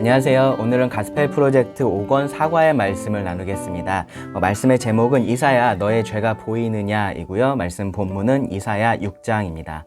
안녕하세요. 오늘은 가스펠 프로젝트 5권 사과의 말씀을 나누겠습니다. 말씀의 제목은 이사야 너의 죄가 보이느냐 이고요. 말씀 본문은 이사야 6장입니다.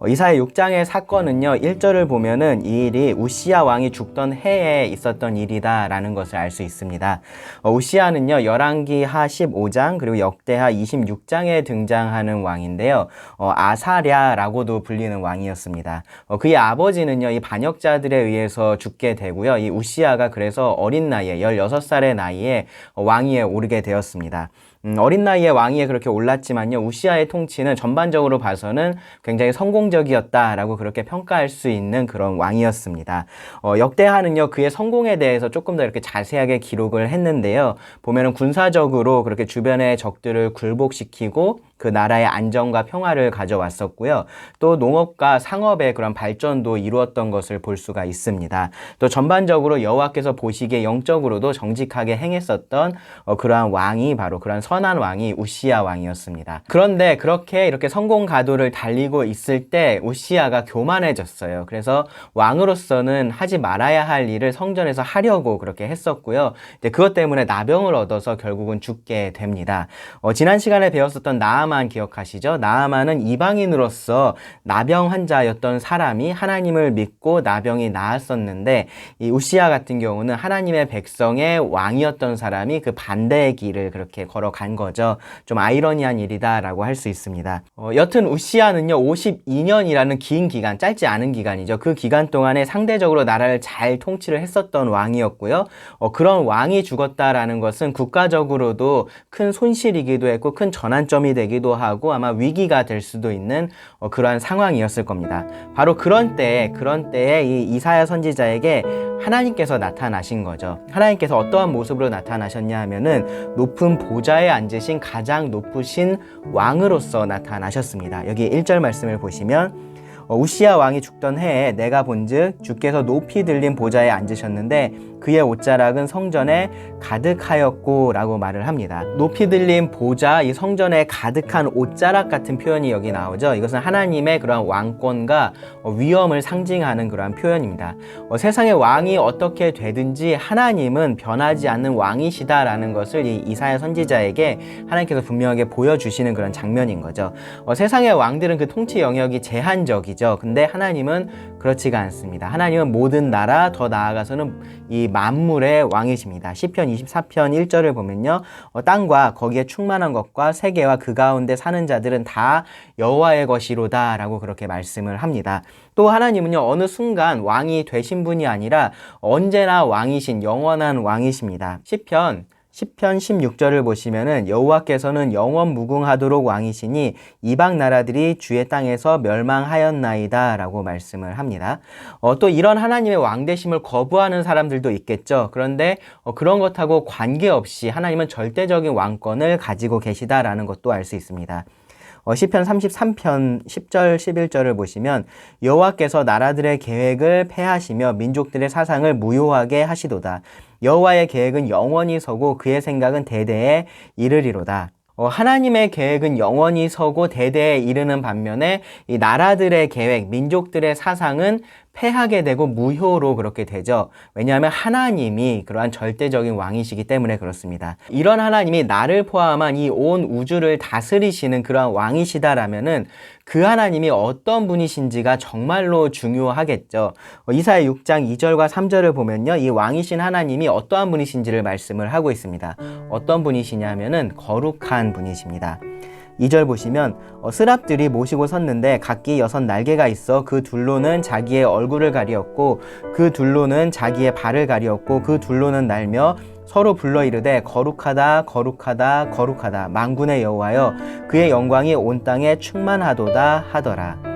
이사야 6장의 사건은요, 1절을 보면은 이 일이 우시야 왕이 죽던 해에 있었던 일이다 라는 것을 알 수 있습니다. 우시야는요, 열왕기하 15장 그리고 역대하 26장에 등장하는 왕인데요, 아사랴라고도 불리는 왕이었습니다. 그의 아버지는요, 이 반역자들에 의해서 죽게 되고요, 이 우시야가 그래서 어린 나이에 16살의 나이에 왕위에 오르게 되었습니다. 어린 나이에 왕위에 그렇게 올랐지만요, 우시야의 통치는 전반적으로 봐서는 굉장히 성공적이었다라고 그렇게 평가할 수 있는 그런 왕이었습니다. 역대하는요, 그의 성공에 대해서 조금 더 이렇게 자세하게 기록을 했는데요, 보면은 군사적으로 그렇게 주변의 적들을 굴복시키고 그 나라의 안정과 평화를 가져왔었고요. 또 농업과 상업의 그런 발전도 이루었던 것을 볼 수가 있습니다. 또 전반적으로 여호와께서 보시기에 영적으로도 정직하게 행했었던 그러한 왕이 바로 그러한 선한 왕이 우시야 왕이었습니다. 그런데 그렇게 이렇게 성공 가도를 달리고 있을 때 우시야가 교만해졌어요. 그래서 왕으로서는 하지 말아야 할 일을 성전에서 하려고 그렇게 했었고요. 그것 때문에 나병을 얻어서 결국은 죽게 됩니다. 지난 시간에 배웠었던 나아만 기억하시죠? 나아만은 이방인으로서 나병 환자였던 사람이 하나님을 믿고 나병이 나았었는데, 이 우시야 같은 경우는 하나님의 백성의 왕이었던 사람이 그 반대의 길을 그렇게 걸어간 거죠. 좀 아이러니한 일이다라고 할 수 있습니다. 여튼 우시야는요, 52년이라는 긴 기간, 짧지 않은 기간이죠. 그 기간 동안에 상대적으로 나라를 잘 통치를 했었던 왕이었고요. 그런 왕이 죽었다라는 것은 국가적으로도 큰 손실이기도 했고 큰 전환점이 되기도 하고 아마 위기가 될 수도 있는 그러한 상황이었을 겁니다. 바로 그런 때에 이 이사야 선지자에게 하나님께서 나타나신 거죠. 하나님께서 어떠한 모습으로 나타나셨냐 하면은 높은 보좌에 앉으신 가장 높으신 왕으로서 나타나셨습니다. 여기 1절 말씀을 보시면 우시야 왕이 죽던 해에 내가 본즉 주께서 높이 들린 보좌에 앉으셨는데 그의 옷자락은 성전에 가득하였고 라고 말을 합니다. 높이 들린 보좌, 이 성전에 가득한 옷자락 같은 표현이 여기 나오죠. 이것은 하나님의 그러한 왕권과 위엄을 상징하는 그러한 표현입니다. 세상의 왕이 어떻게 되든지 하나님은 변하지 않는 왕이시다라는 것을 이 이사야 선지자에게 하나님께서 분명하게 보여주시는 그런 장면인 거죠. 세상의 왕들은 그 통치 영역이 제한적이죠. 근데 하나님은 그렇지가 않습니다. 하나님은 모든 나라, 더 나아가서는 이 만물의 왕이십니다. 시편 24편 1절을 보면요, 땅과 거기에 충만한 것과 세계와 그 가운데 사는 자들은 다 여호와의 것이로다 라고 그렇게 말씀을 합니다. 또 하나님은요, 어느 순간 왕이 되신 분이 아니라 언제나 왕이신 영원한 왕이십니다. 시편 16절을 보시면은 여호와께서는 영원 무궁하도록 왕이시니 이방 나라들이 주의 땅에서 멸망하였나이다 라고 말씀을 합니다. 또 이런 하나님의 왕되심을 거부하는 사람들도 있겠죠. 그런데 그런 것하고 관계없이 하나님은 절대적인 왕권을 가지고 계시다라는 것도 알 수 있습니다. 시편 33편 10절 11절을 보시면 여호와께서 나라들의 계획을 패하시며 민족들의 사상을 무효하게 하시도다. 여호와의 계획은 영원히 서고 그의 생각은 대대에 이르리로다. 하나님의 계획은 영원히 서고 대대에 이르는 반면에 이 나라들의 계획, 민족들의 사상은 패하게 되고 무효로 그렇게 되죠. 왜냐하면 하나님이 그러한 절대적인 왕이시기 때문에 그렇습니다. 이런 하나님이 나를 포함한 이 온 우주를 다스리시는 그러한 왕이시다라면은 그 하나님이 어떤 분이신지가 정말로 중요하겠죠. 이사야 6장 2절과 3절을 보면요, 이 왕이신 하나님이 어떠한 분이신지를 말씀을 하고 있습니다. 어떤 분이시냐면은 거룩한 분이십니다. 2절 보시면 스랍들이 모시고 섰는데 각기 6 날개가 있어 그 둘로는 자기의 얼굴을 가리었고 그 둘로는 자기의 발을 가리었고 그 둘로는 날며 서로 불러 이르되 거룩하다 거룩하다 거룩하다 만군의 여호와여 그의 영광이 온 땅에 충만하도다 하더라.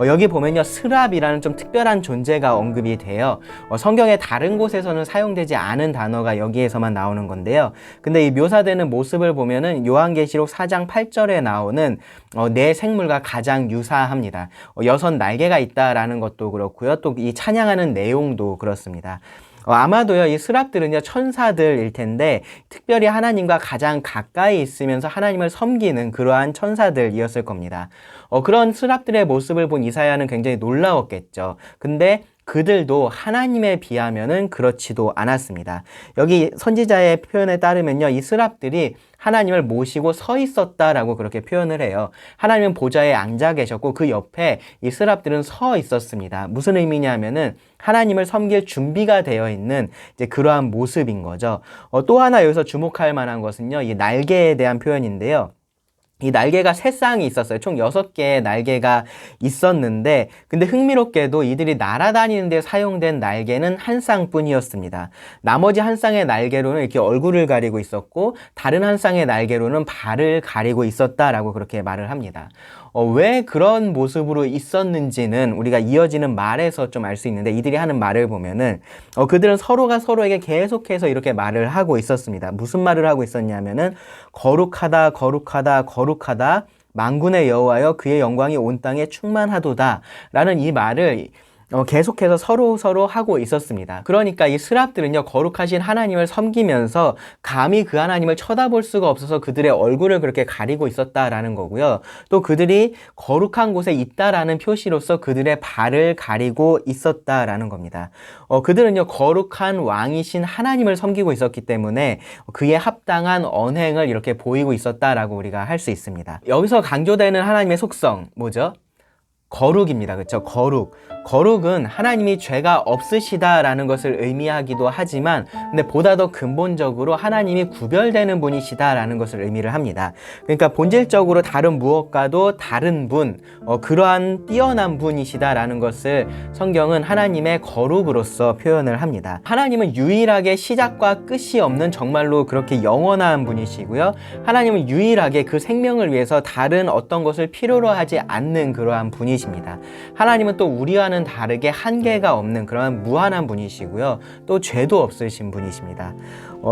여기 보면요, 스랍이라는 좀 특별한 존재가 언급이 돼요. 성경의 다른 곳에서는 사용되지 않은 단어가 여기에서만 나오는 건데요. 근데 이 묘사되는 모습을 보면은 요한계시록 4장 8절에 나오는 네 생물과 가장 유사합니다. 6 날개가 있다라는 것도 그렇고요. 또 이 찬양하는 내용도 그렇습니다. 아마도요, 이 스랍들은요, 천사들일 텐데 특별히 하나님과 가장 가까이 있으면서 하나님을 섬기는 그러한 천사들이었을 겁니다. 그런 스랍들의 모습을 본 이사야는 굉장히 놀라웠겠죠. 근데 그들도 하나님에 비하면은 그렇지도 않았습니다. 여기 선지자의 표현에 따르면요, 이 스랍들이 하나님을 모시고 서 있었다라고 그렇게 표현을 해요. 하나님은 보좌에 앉아 계셨고 그 옆에 이 스랍들은 서 있었습니다. 무슨 의미냐면은 하나님을 섬길 준비가 되어 있는 이제 그러한 모습인 거죠. 또 하나 여기서 주목할 만한 것은요, 이 날개에 대한 표현인데요. 이 날개가 세 쌍이 있었어요. 총 6개의 날개가 있었는데, 근데 흥미롭게도 이들이 날아다니는 데 사용된 날개는 한 쌍뿐이었습니다. 나머지 한 쌍의 날개로는 이렇게 얼굴을 가리고 있었고, 다른 한 쌍의 날개로는 발을 가리고 있었다라고 그렇게 말을 합니다. 왜 그런 모습으로 있었는지는 우리가 이어지는 말에서 좀 알 수 있는데, 이들이 하는 말을 보면은 그들은 서로가 서로에게 계속해서 이렇게 말을 하고 있었습니다. 무슨 말을 하고 있었냐면은 거룩하다 거룩하다 거룩하다 만군의 여호와여 그의 영광이 온 땅에 충만하도다 라는 이 말을 계속해서 서로 하고 있었습니다. 그러니까 이 스랍들은요, 거룩하신 하나님을 섬기면서 감히 그 하나님을 쳐다볼 수가 없어서 그들의 얼굴을 그렇게 가리고 있었다라는 거고요. 또 그들이 거룩한 곳에 있다라는 표시로서 그들의 발을 가리고 있었다라는 겁니다. 그들은요, 거룩한 왕이신 하나님을 섬기고 있었기 때문에 그에 합당한 언행을 이렇게 보이고 있었다라고 우리가 할 수 있습니다. 여기서 강조되는 하나님의 속성, 뭐죠? 거룩입니다. 그렇죠? 거룩은 하나님이 죄가 없으시다라는 것을 의미하기도 하지만, 근데 보다 더 근본적으로 하나님이 구별되는 분이시다라는 것을 의미를 합니다. 그러니까 본질적으로 다른 무엇과도 다른 분, 그러한 뛰어난 분이시다라는 것을 성경은 하나님의 거룩으로서 표현을 합니다. 하나님은 유일하게 시작과 끝이 없는 정말로 그렇게 영원한 분이시고요. 하나님은 유일하게 그 생명을 위해서 다른 어떤 것을 필요로 하지 않는 그러한 분이십니다. 하나님은 또 우리와는 다르게 한계가 없는 그런 무한한 분이시고요. 또 죄도 없으신 분이십니다.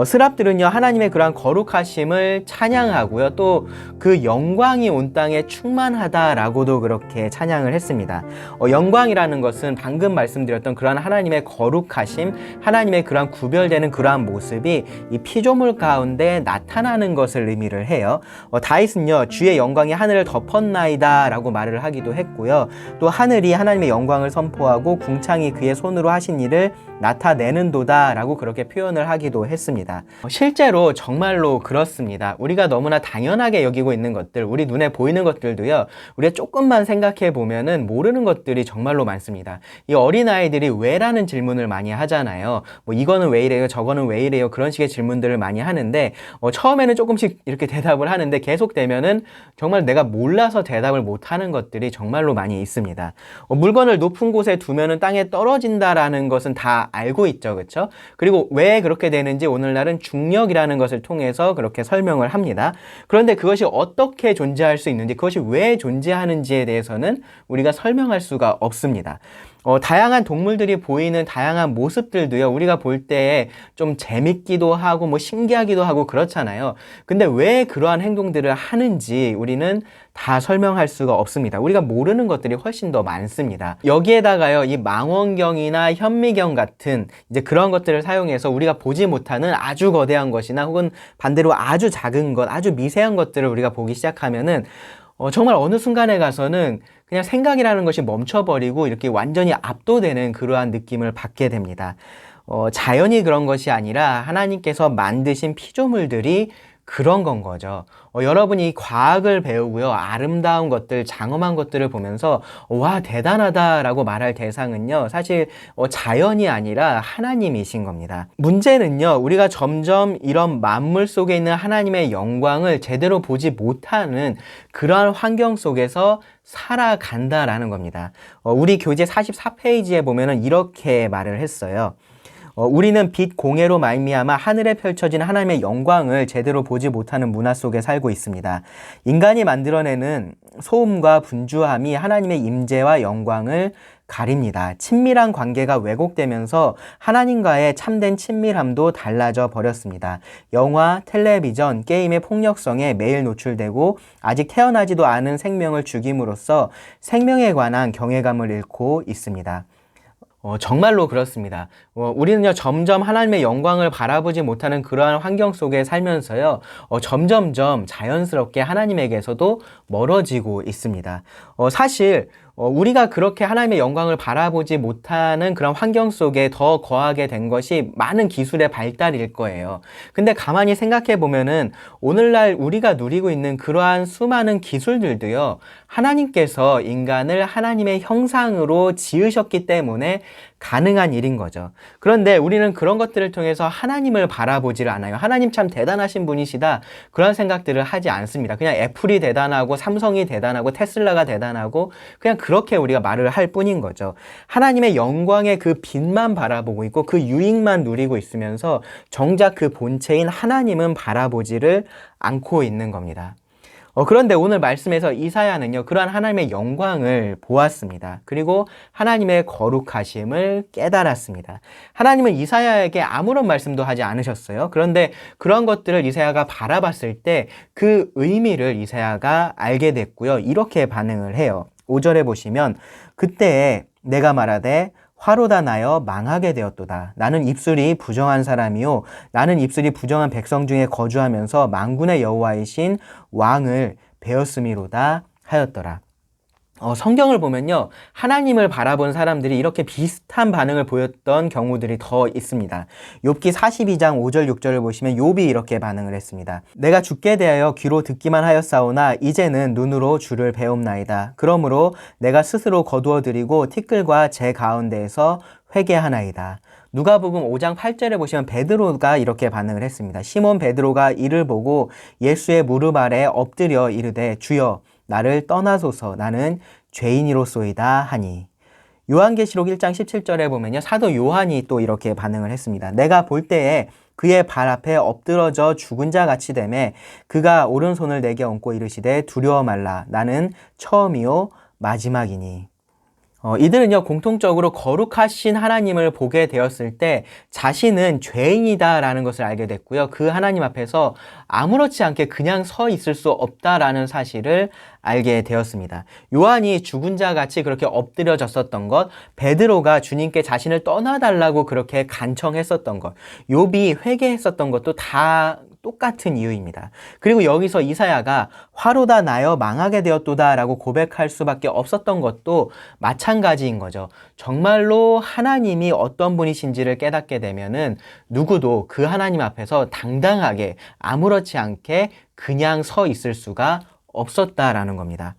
스랍들은요, 하나님의 그러한 거룩하심을 찬양하고요. 또 그 영광이 온 땅에 충만하다라고도 그렇게 찬양을 했습니다. 영광이라는 것은 방금 말씀드렸던 그러한 하나님의 거룩하심, 하나님의 그러한 구별되는 그러한 모습이 이 피조물 가운데 나타나는 것을 의미를 해요. 다윗은요, 주의 영광이 하늘을 덮었나이다 라고 말을 하기도 했고요. 또 하늘이 하나님의 영광을 선포하고 궁창이 그의 손으로 하신 일을 나타내는도다 라고 그렇게 표현을 하기도 했습니다. 실제로 정말로 그렇습니다. 우리가 너무나 당연하게 여기고 있는 것들, 우리 눈에 보이는 것들도요, 우리가 조금만 생각해 보면은 모르는 것들이 정말로 많습니다. 이 어린아이들이 왜라는 질문을 많이 하잖아요. 뭐 이거는 왜 이래요? 저거는 왜 이래요? 그런 식의 질문들을 많이 하는데, 처음에는 조금씩 이렇게 대답을 하는데 계속 되면은 정말 내가 몰라서 대답을 못하는 것들이 정말로 많이 있습니다. 물건을 높은 곳에 두면은 땅에 떨어진다라는 것은 다 알고 있죠. 그렇죠? 그리고 왜 그렇게 되는지 오늘날은 중력이라는 것을 통해서 그렇게 설명을 합니다. 그런데 그것이 어떻게 존재할 수 있는지, 그것이 왜 존재하는지에 대해서는 우리가 설명할 수가 없습니다. 다양한 동물들이 보이는 다양한 모습들도요, 우리가 볼 때 좀 재밌기도 하고 뭐 신기하기도 하고 그렇잖아요. 근데 왜 그러한 행동들을 하는지 우리는 다 설명할 수가 없습니다. 우리가 모르는 것들이 훨씬 더 많습니다. 여기에다가요, 이 망원경이나 현미경 같은 이제 그런 것들을 사용해서 우리가 보지 못하는 아주 거대한 것이나 혹은 반대로 아주 작은 것, 아주 미세한 것들을 우리가 보기 시작하면은 정말 어느 순간에 가서는 그냥 생각이라는 것이 멈춰버리고 이렇게 완전히 압도되는 그러한 느낌을 받게 됩니다. 자연이 그런 것이 아니라 하나님께서 만드신 피조물들이 그런 건 거죠. 여러분이 과학을 배우고요, 아름다운 것들, 장엄한 것들을 보면서 와, 대단하다라고 말할 대상은요, 사실 자연이 아니라 하나님이신 겁니다. 문제는요, 우리가 점점 이런 만물 속에 있는 하나님의 영광을 제대로 보지 못하는 그러한 환경 속에서 살아간다라는 겁니다. 우리 교재 44페이지에 보면은 이렇게 말을 했어요. 우리는 빛 공해로 말미암아 하늘에 펼쳐진 하나님의 영광을 제대로 보지 못하는 문화 속에 살고 있습니다. 인간이 만들어내는 소음과 분주함이 하나님의 임재와 영광을 가립니다. 친밀한 관계가 왜곡되면서 하나님과의 참된 친밀함도 달라져 버렸습니다. 영화, 텔레비전, 게임의 폭력성에 매일 노출되고 아직 태어나지도 않은 생명을 죽임으로써 생명에 관한 경외감을 잃고 있습니다. 정말로 그렇습니다. 우리는요, 점점 하나님의 영광을 바라보지 못하는 그러한 환경 속에 살면서요, 점점점 자연스럽게 하나님에게서도 멀어지고 있습니다. 사실 우리가 그렇게 하나님의 영광을 바라보지 못하는 그런 환경 속에 더 거하게 된 것이 많은 기술의 발달일 거예요. 근데 가만히 생각해 보면은 오늘날 우리가 누리고 있는 그러한 수많은 기술들도요, 하나님께서 인간을 하나님의 형상으로 지으셨기 때문에 가능한 일인 거죠. 그런데 우리는 그런 것들을 통해서 하나님을 바라보지를 않아요. 하나님 참 대단하신 분이시다, 그런 생각들을 하지 않습니다. 그냥 애플이 대단하고 삼성이 대단하고 테슬라가 대단하고 그냥 그렇게 우리가 말을 할 뿐인 거죠. 하나님의 영광의 그 빛만 바라보고 있고 그 유익만 누리고 있으면서 정작 그 본체인 하나님은 바라보지를 않고 있는 겁니다. 그런데 오늘 말씀에서 이사야는요, 그러한 하나님의 영광을 보았습니다. 그리고 하나님의 거룩하심을 깨달았습니다. 하나님은 이사야에게 아무런 말씀도 하지 않으셨어요. 그런데 그런 것들을 이사야가 바라봤을 때 그 의미를 이사야가 알게 됐고요. 이렇게 반응을 해요. 5절에 보시면, 그때 내가 말하되 화로다 나여 망하게 되었도다. 나는 입술이 부정한 사람이요, 나는 입술이 부정한 백성 중에 거주하면서 만군의 여호와이신 왕을 배웠음이로다 하였더라. 성경을 보면요, 하나님을 바라본 사람들이 이렇게 비슷한 반응을 보였던 경우들이 더 있습니다. 욥기 42장 5절 6절을 보시면 욥이 이렇게 반응을 했습니다. 내가 주께 대하여 귀로 듣기만 하였사오나 이제는 눈으로 주를 배움나이다. 그러므로 내가 스스로 거두어 드리고 티끌과 제 가운데에서 회개하나이다. 누가복음 5장 8절에 보시면 베드로가 이렇게 반응을 했습니다. 시몬 베드로가 이를 보고 예수의 무릎 아래 엎드려 이르되 주여 나를 떠나소서, 나는 죄인이로소이다 하니. 요한계시록 1장 17절에 보면요, 사도 요한이 또 이렇게 반응을 했습니다. 내가 볼 때에 그의 발 앞에 엎드러져 죽은 자 같이 되매 그가 오른손을 내게 얹고 이르시되 두려워 말라, 나는 처음이요 마지막이니. 이들은요, 공통적으로 거룩하신 하나님을 보게 되었을 때 자신은 죄인이다라는 것을 알게 됐고요. 그 하나님 앞에서 아무렇지 않게 그냥 서 있을 수 없다라는 사실을 알게 되었습니다. 요한이 죽은 자 같이 그렇게 엎드려졌었던 것, 베드로가 주님께 자신을 떠나달라고 그렇게 간청했었던 것, 욥이 회개했었던 것도 다 똑같은 이유입니다. 그리고 여기서 이사야가 화로다 나여 망하게 되었도다 라고 고백할 수밖에 없었던 것도 마찬가지인 거죠. 정말로 하나님이 어떤 분이신지를 깨닫게 되면은 누구도 그 하나님 앞에서 당당하게 아무렇지 않게 그냥 서 있을 수가 없었다라는 겁니다.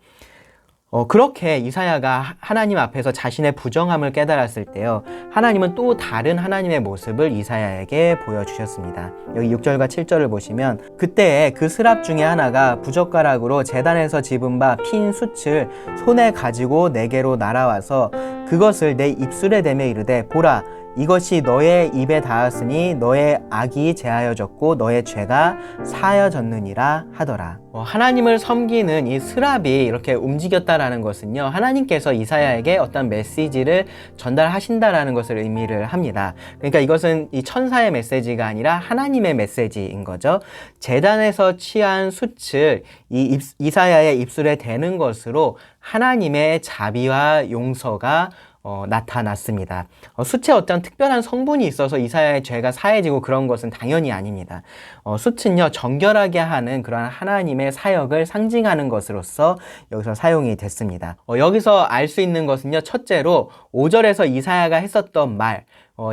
그렇게 이사야가 하나님 앞에서 자신의 부정함을 깨달았을 때요, 하나님은 또 다른 하나님의 모습을 이사야에게 보여주셨습니다. 여기 6절과 7절을 보시면, 그때에 그 스랍 중에 하나가 부젓가락으로 제단에서 집은 바 핀 숯을 손에 가지고 내게로 날아와서 그것을 내 입술에 대며 이르되 보라, 이것이 너의 입에 닿았으니 너의 악이 제하여졌고 너의 죄가 사하여졌느니라 하더라. 하나님을 섬기는 이 스랍이 이렇게 움직였다라는 것은요, 하나님께서 이사야에게 어떤 메시지를 전달하신다라는 것을 의미를 합니다. 그러니까 이것은 이 천사의 메시지가 아니라 하나님의 메시지인 거죠. 제단에서 취한 숯을 이사야의 입술에 대는 것으로 하나님의 자비와 용서가 나타났습니다. 숯에 어떤 특별한 성분이 있어서 이사야의 죄가 사해지고 그런 것은 당연히 아닙니다. 숯은요, 정결하게 하는 그러한 하나님의 사역을 상징하는 것으로서 여기서 사용이 됐습니다. 여기서 알 수 있는 것은요, 첫째로 5절에서 이사야가 했었던 말,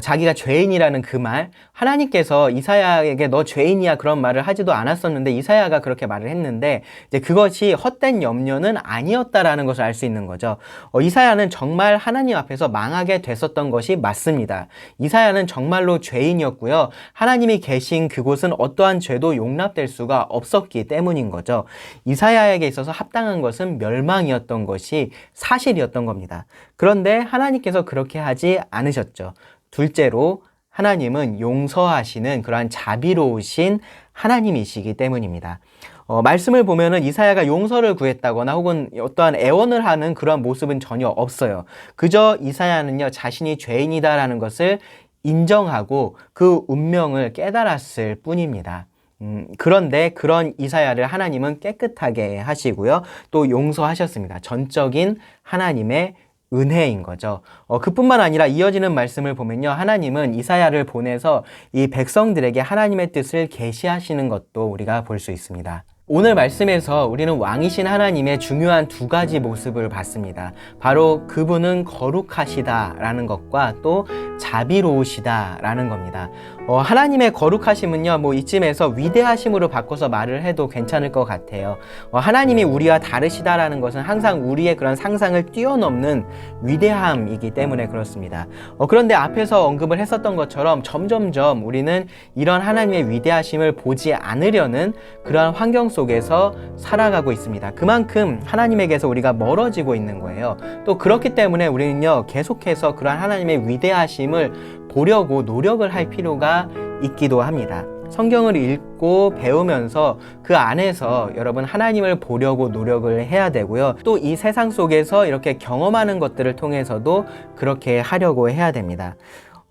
자기가 죄인이라는 그 말, 하나님께서 이사야에게 너 죄인이야 그런 말을 하지도 않았었는데 이사야가 그렇게 말을 했는데 이제 그것이 헛된 염려는 아니었다라는 것을 알 수 있는 거죠. 이사야는 정말 하나님 앞에서 망하게 됐었던 것이 맞습니다. 이사야는 정말로 죄인이었고요. 하나님이 계신 그곳은 어떠한 죄도 용납될 수가 없었기 때문인 거죠. 이사야에게 있어서 합당한 것은 멸망이었던 것이 사실이었던 겁니다. 그런데 하나님께서 그렇게 하지 않으셨죠. 둘째로 하나님은 용서하시는 그러한 자비로우신 하나님이시기 때문입니다. 말씀을 보면은 이사야가 용서를 구했다거나 혹은 어떠한 애원을 하는 그러한 모습은 전혀 없어요. 그저 이사야는요, 자신이 죄인이다라는 것을 인정하고 그 운명을 깨달았을 뿐입니다. 그런데 그런 이사야를 하나님은 깨끗하게 하시고요, 또 용서하셨습니다. 전적인 하나님의 은혜인 거죠. 그뿐만 아니라 이어지는 말씀을 보면요, 하나님은 이사야를 보내서 이 백성들에게 하나님의 뜻을 계시하시는 것도 우리가 볼 수 있습니다. 오늘 말씀에서 우리는 왕이신 하나님의 중요한 두 가지 모습을 봤습니다. 바로 그분은 거룩하시다라는 것과 또 자비로우시다라는 겁니다. 하나님의 거룩하심은요, 이쯤에서 위대하심으로 바꿔서 말을 해도 괜찮을 것 같아요. 하나님이 우리와 다르시다라는 것은 항상 우리의 그런 상상을 뛰어넘는 위대함이기 때문에 그렇습니다. 그런데 앞에서 언급을 했었던 것처럼 점점점 우리는 이런 하나님의 위대하심을 보지 않으려는 그러한 환경 속에서 살아가고 있습니다. 그만큼 하나님에게서 우리가 멀어지고 있는 거예요. 또 그렇기 때문에 우리는요, 계속해서 그러한 하나님의 위대하심을 보려고 노력을 할 필요가 있기도 합니다. 성경을 읽고 배우면서 그 안에서 여러분 하나님을 보려고 노력을 해야 되고요. 또 이 세상 속에서 이렇게 경험하는 것들을 통해서도 그렇게 하려고 해야 됩니다.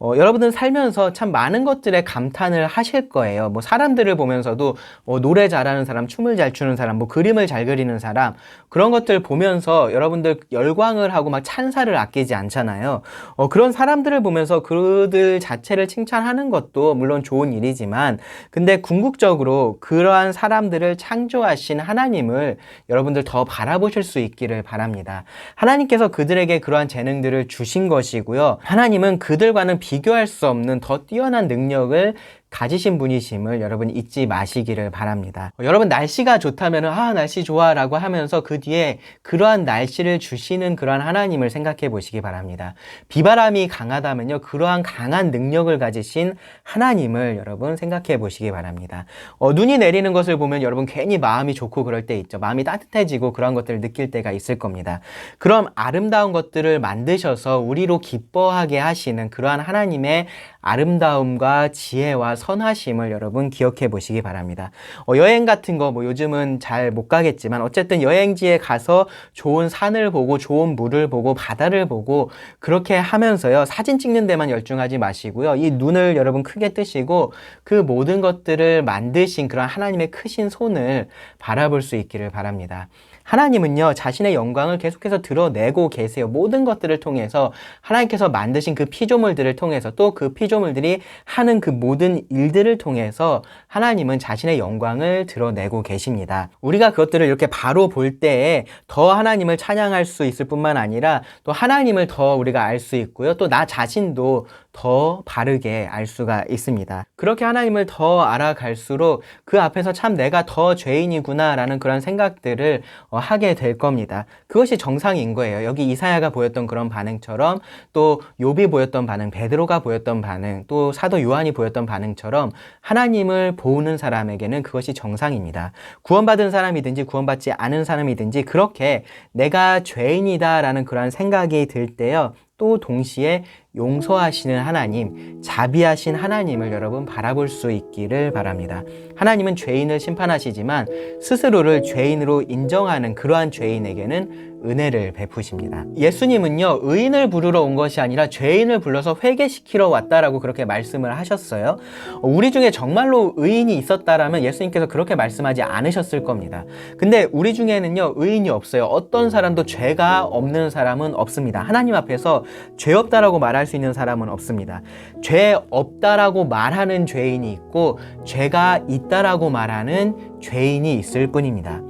여러분은 살면서 참 많은 것들에 감탄을 하실 거예요. 사람들을 보면서도 노래 잘하는 사람, 춤을 잘 추는 사람, 그림을 잘 그리는 사람, 그런 것들 보면서 여러분들 열광을 하고 막 찬사를 아끼지 않잖아요. 그런 사람들을 보면서 그들 자체를 칭찬하는 것도 물론 좋은 일이지만, 근데 궁극적으로 그러한 사람들을 창조하신 하나님을 여러분들 더 바라보실 수 있기를 바랍니다. 하나님께서 그들에게 그러한 재능들을 주신 것이고요. 하나님은 그들과는 비교할 수 없는 더 뛰어난 능력을 가지신 분이심을 여러분 잊지 마시기를 바랍니다. 여러분 날씨가 좋다면 날씨 좋아 라고 하면서 그 뒤에 그러한 날씨를 주시는 그러한 하나님을 생각해 보시기 바랍니다. 비바람이 강하다면요, 그러한 강한 능력을 가지신 하나님을 여러분 생각해 보시기 바랍니다. 눈이 내리는 것을 보면 여러분 괜히 마음이 좋고 그럴 때 있죠. 마음이 따뜻해지고 그런 것들을 느낄 때가 있을 겁니다. 그럼 아름다운 것들을 만드셔서 우리로 기뻐하게 하시는 그러한 하나님의 아름다움과 지혜와 선하심을 여러분 기억해 보시기 바랍니다. 여행 같은 거 요즘은 잘 못 가겠지만 어쨌든 여행지에 가서 좋은 산을 보고 좋은 물을 보고 바다를 보고 그렇게 하면서요, 사진 찍는 데만 열중하지 마시고요, 이 눈을 여러분 크게 뜨시고 그 모든 것들을 만드신 그런 하나님의 크신 손을 바라볼 수 있기를 바랍니다. 하나님은요, 자신의 영광을 계속해서 드러내고 계세요. 모든 것들을 통해서 하나님께서 만드신 그 피조물들을 통해서 또 그 피조물들이 하는 그 모든 일들을 통해서 하나님은 자신의 영광을 드러내고 계십니다. 우리가 그것들을 이렇게 바로 볼 때에 더 하나님을 찬양할 수 있을 뿐만 아니라 또 하나님을 더 우리가 알 수 있고요. 또 나 자신도 더 바르게 알 수가 있습니다. 그렇게 하나님을 더 알아갈수록 그 앞에서 참 내가 더 죄인이구나 라는 그런 생각들을 하게 될 겁니다. 그것이 정상인 거예요. 여기 이사야가 보였던 그런 반응처럼, 또 욥이 보였던 반응, 베드로가 보였던 반응, 또 사도 요한이 보였던 반응처럼 하나님을 보는 사람에게는 그것이 정상입니다. 구원받은 사람이든지 구원받지 않은 사람이든지 그렇게 내가 죄인이다 라는 그런 생각이 들 때요, 또 동시에 용서하시는 하나님, 자비하신 하나님을 여러분 바라볼 수 있기를 바랍니다. 하나님은 죄인을 심판하시지만 스스로를 죄인으로 인정하는 그러한 죄인에게는 은혜를 베푸십니다. 예수님은요, 의인을 부르러 온 것이 아니라 죄인을 불러서 회개시키러 왔다라고 그렇게 말씀을 하셨어요. 우리 중에 정말로 의인이 있었다라면 예수님께서 그렇게 말씀하지 않으셨을 겁니다. 근데 우리 중에는요, 의인이 없어요. 어떤 사람도 죄가 없는 사람은 없습니다. 하나님 앞에서 죄 없다라고 말할 수 있는 사람은 없습니다. 죄 없다라고 말하는 죄인이 있고 죄가 있다라고 말하는 죄인이 있을 뿐입니다.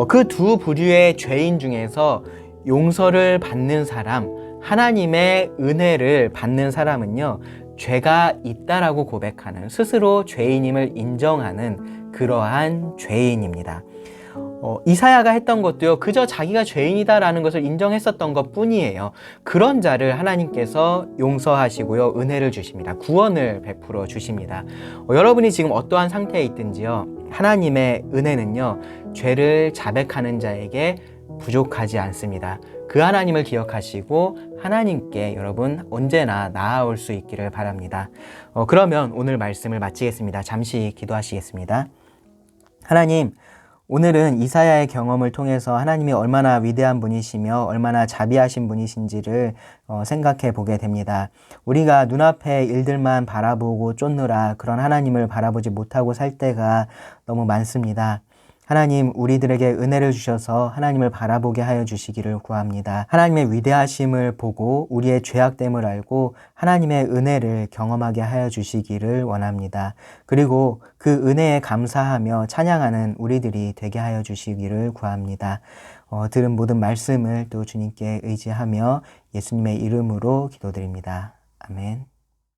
그 두 부류의 죄인 중에서 용서를 받는 사람, 하나님의 은혜를 받는 사람은요, 죄가 있다라고 고백하는, 스스로 죄인임을 인정하는 그러한 죄인입니다. 이사야가 했던 것도요, 그저 자기가 죄인이다라는 것을 인정했었던 것 뿐이에요. 그런 자를 하나님께서 용서하시고요, 은혜를 주십니다. 구원을 베풀어 주십니다. 여러분이 지금 어떠한 상태에 있든지요, 하나님의 은혜는요, 죄를 자백하는 자에게 부족하지 않습니다. 그 하나님을 기억하시고 하나님께 여러분 언제나 나아올 수 있기를 바랍니다. 그러면 오늘 말씀을 마치겠습니다. 잠시 기도하시겠습니다. 하나님, 오늘은 이사야의 경험을 통해서 하나님이 얼마나 위대한 분이시며 얼마나 자비하신 분이신지를 생각해 보게 됩니다. 우리가 눈앞의 일들만 바라보고 쫓느라 그런 하나님을 바라보지 못하고 살 때가 너무 많습니다. 하나님, 우리들에게 은혜를 주셔서 하나님을 바라보게 하여 주시기를 구합니다. 하나님의 위대하심을 보고 우리의 죄악됨을 알고 하나님의 은혜를 경험하게 하여 주시기를 원합니다. 그리고 그 은혜에 감사하며 찬양하는 우리들이 되게 하여 주시기를 구합니다. 들은 모든 말씀을 또 주님께 의지하며 예수님의 이름으로 기도드립니다. 아멘.